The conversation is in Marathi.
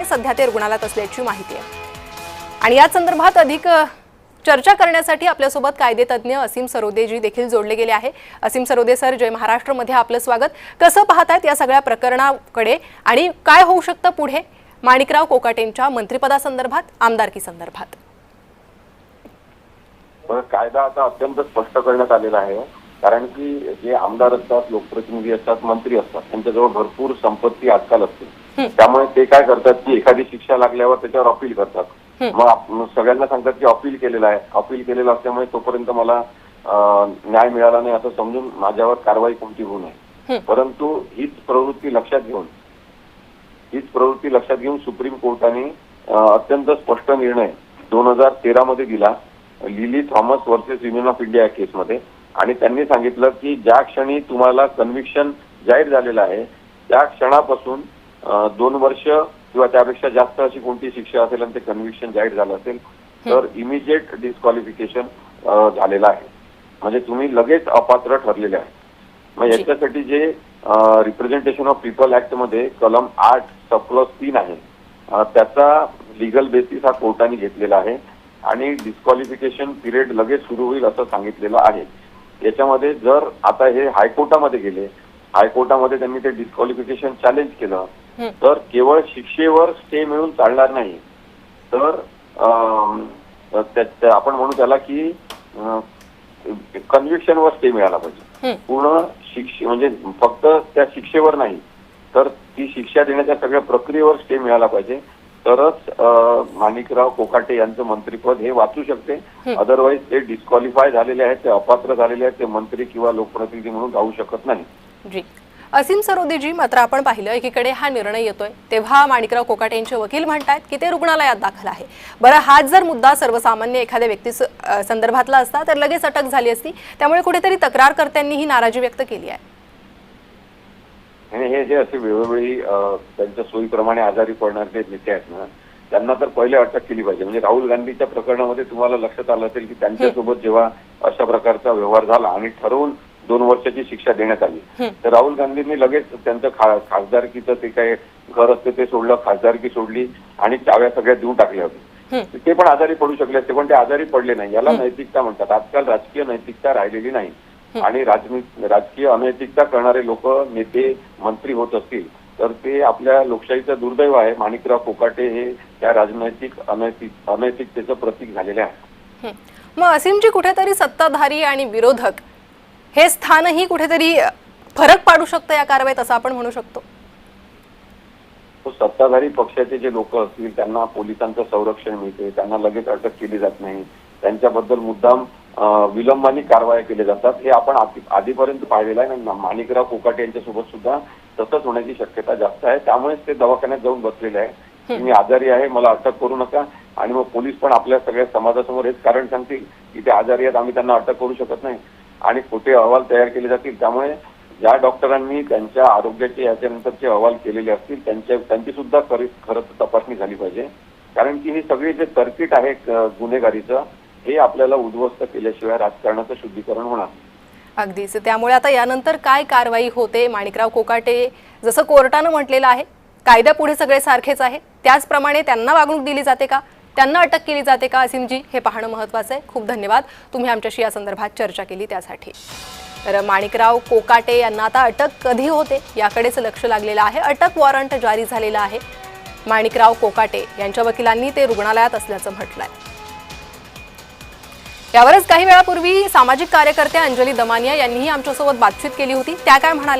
सध्या ते रुग्णालयात असल्याची माहिती आहे। आणि या संदर्भात अधिक चर्चा करण्यासाठी आपल्यासोबत कायदेतज्ञ असीम सरोदेजी देखील जोडले गेले आहे। असीम सरोदे सर, जय महाराष्ट्र मध्ये आपलं स्वागत। कसं पाहतायत या सगळ्या प्रकरणाकडे आणि काय होऊ शकतं पुढे माणिकराव कोकाटेंच्या मंत्रिपदासंदर्भात, आमदारकी संदर्भात? कायदा आता अत्यंत स्पष्ट करण्यात आलेला आहे, कारण की जे आमदार असतात, लोकप्रतिनिधी असतात, मंत्री असतात, त्यांच्याजवळ भरपूर संपत्ती आजकाल असते। त्यामुळे ते काय करतात की एखादी शिक्षा लागल्यावर त्याच्यावर अपील करतात। मग सगळ्यांना सांगतात की अपील केलेलं आहे, अपील केलेलं असल्यामुळे तोपर्यंत मला न्याय मिळाला नाही असं समजून माझ्यावर कारवाई कोणती होऊ नये। परंतु हीच प्रवृत्ती लक्षात घेऊन सुप्रीम कोर्टाने अत्यंत स्पष्ट निर्णय 2013 मध्ये दिला, lily Thomas versus union of India केसमध्ये। आणि त्यांनी सांगितलं की ज्या क्षणी तुम्हाला कन्व्हिक्शन जाहीर झालेलं आहे त्या क्षणापासून 2 वर्ष किंवा त्यापेक्षा जास्त अशी कोणती शिक्षा असेल आणि ते कन्व्हिक्शन जाहीर झालं असेल तर इमिजिएट डिस्क्वालिफिकेशन झालेलं आहे, म्हणजे तुम्ही लगेच अपात्र ठरलेले आहे। मग याच्यासाठी जे रिप्रेझेंटेशन ऑफ पीपल ऍक्ट मध्ये कलम 8(3) आहे, त्याचा लिगल बेसिस हा कोर्टाने घेतलेला आहे आणि डिस्क्वालिफिकेशन पिरियड लगेच सुरू होईल असं सांगितलेलं आहे। याच्यामध्ये जर आता हे हायकोर्टामध्ये गेले, हायकोर्टामध्ये त्यांनी ते डिस्क्वालिफिकेशन चॅलेंज केलं तर केवळ शिक्षेवर स्टे मिळून चालणार नाही, तर आपण म्हणू त्याला की कन्व्हिक्शनवर स्टे मिळाला पाहिजे। पूर्ण शिक्षे म्हणजे फक्त त्या शिक्षेवर नाही तर ती शिक्षा देण्याच्या सगळ्या प्रक्रियेवर स्टे मिळाला पाहिजे, तरच माणिकराव कोकाटे यांचं मंत्रिपद हे वाचू शकते। अदरवाईज ते डिस्क्वालिफाय झालेले आहेत, ते अपात्र झालेले आहेत, ते मंत्री किंवा लोकप्रतिनिधी म्हणून राहू शकत नाही। जी असीम सरोदेजी, मात्र आपण पाहिलं एकीकडे हा निर्णय येतोय तेव्हा माणिकराव कोकाटे यांचे वकील म्हणतात की ते रुग्णालयात दाखल आहे। बरं, हाच जर मुद्दा सर्वसामान्य एखाद्या व्यक्ती संदर्भातला असता तर लगेच अटक झाली असती, त्यामुळे कुठेतरी तक्रारकर्त्यांनी ही नाराजी व्यक्त केली आहे। आणि हे जे असे वेळोवेळी त्यांच्या सोयीप्रमाणे आजारी पडणारे नेते आहेत ना, त्यांना तर पहिले अटक केली पाहिजे। म्हणजे राहुल गांधीच्या प्रकरणामध्ये तुम्हाला लक्षात आलं असेल की त्यांच्यासोबत जेव्हा अशा प्रकारचा व्यवहार झाला आणि ठरवून 2 वर्षाची शिक्षा देण्यात आली तर राहुल गांधींनी लगेच त्यांचं खासदारकीचं ते काय घर असते ते सोडलं, खासदारकी सोडली आणि चाव्या सगळ्या देऊन टाकल्या होत्या। ते पण आजारी पडू शकले असते, पण ते आजारी पडले नाही। याला नैतिकता म्हणतात। आजकाल राजकीय नैतिकता राहिलेली नाही आणि राजकीय अनैतिकता करणारे लोक नेते मंत्री होत असतील तर ते आपल्या लोकशाहीचं दुर्दैव आहे। माणिकराव कोकाटे हे त्या राजनैतिक अनैतिकतेचं प्रतीक झालेले आहे। मग असीमजी, कुठेतरी सत्ताधारी आणि विरोधक हे स्थानही कुठेतरी फरक पाडू शकतं या कारवाईत असं आपण म्हणू शकतो? सत्ताधारी पक्षाचे जे लोक असतील त्यांना पोलिसांचं संरक्षण मिळते, त्यांना लगेच अटक केली जात नाही, त्यांच्याबद्दल मुद्दाम विलंबाने कारवाया केल्या जातात। हे आपण आधीपर्यंत पाहिलेलं आहे ना। माणिकराव कोकाटे यांच्यासोबत सुद्धा तसंच होण्याची शक्यता जास्त आहे। त्यामुळेच ते दवाखान्यात जाऊन बसलेले आहे की मी आजारी आहे, मला अटक करू नका। आणि मग पोलीस पण आपल्या सगळ्या समाजासमोर हेच कारण सांगतील की ते आजारी आहेत, आम्ही त्यांना अटक करू शकत नाही आणि खोटे अहवाल तयार केले जातील। त्यामुळे ज्या डॉक्टरांनी त्यांच्या आरोग्याचे याच्यानंतरचे अहवाल केलेले असतील त्यांची सुद्धा खरंच तपासणी झाली पाहिजे, कारण की ही सगळी जे सर्किट आहे गुन्हेगारीचं हे आपल्याला उद्ध्वस्त केल्याशिवाय राजकारणाचं शुद्धीकरण होणार। अगदीच। त्यामुळे आता यानंतर काय कारवाई होते? माणिकराव कोकाटे, जसं कोर्टानं म्हटलेलं आहे कायद्यापुढे सगळे सारखेच आहे, त्याचप्रमाणे त्यांना वागणूक दिली जाते का, त्यांना अटक केली जाते का, असीमजी हे पाहणं महत्त्वाचं आहे। खूप धन्यवाद, तुम्ही आमच्याशी या संदर्भात चर्चा केली त्यासाठी। तर माणिकराव कोकाटे यांना आता अटक कधी होते याकडेच लक्ष लागलेलं आहे। अटक वॉरंट जारी झालेलं आहे। माणिकराव कोकाटे यांच्या वकिलांनी ते रुग्णालयात असल्याचं म्हटलंय। यावरच काही वेळापूर्वी सामाजिक कार्यकर्त्या अंजली दमानिया यांनीही आमच्यासोबत बातचीत केली होती। त्या काय म्हणाल्या?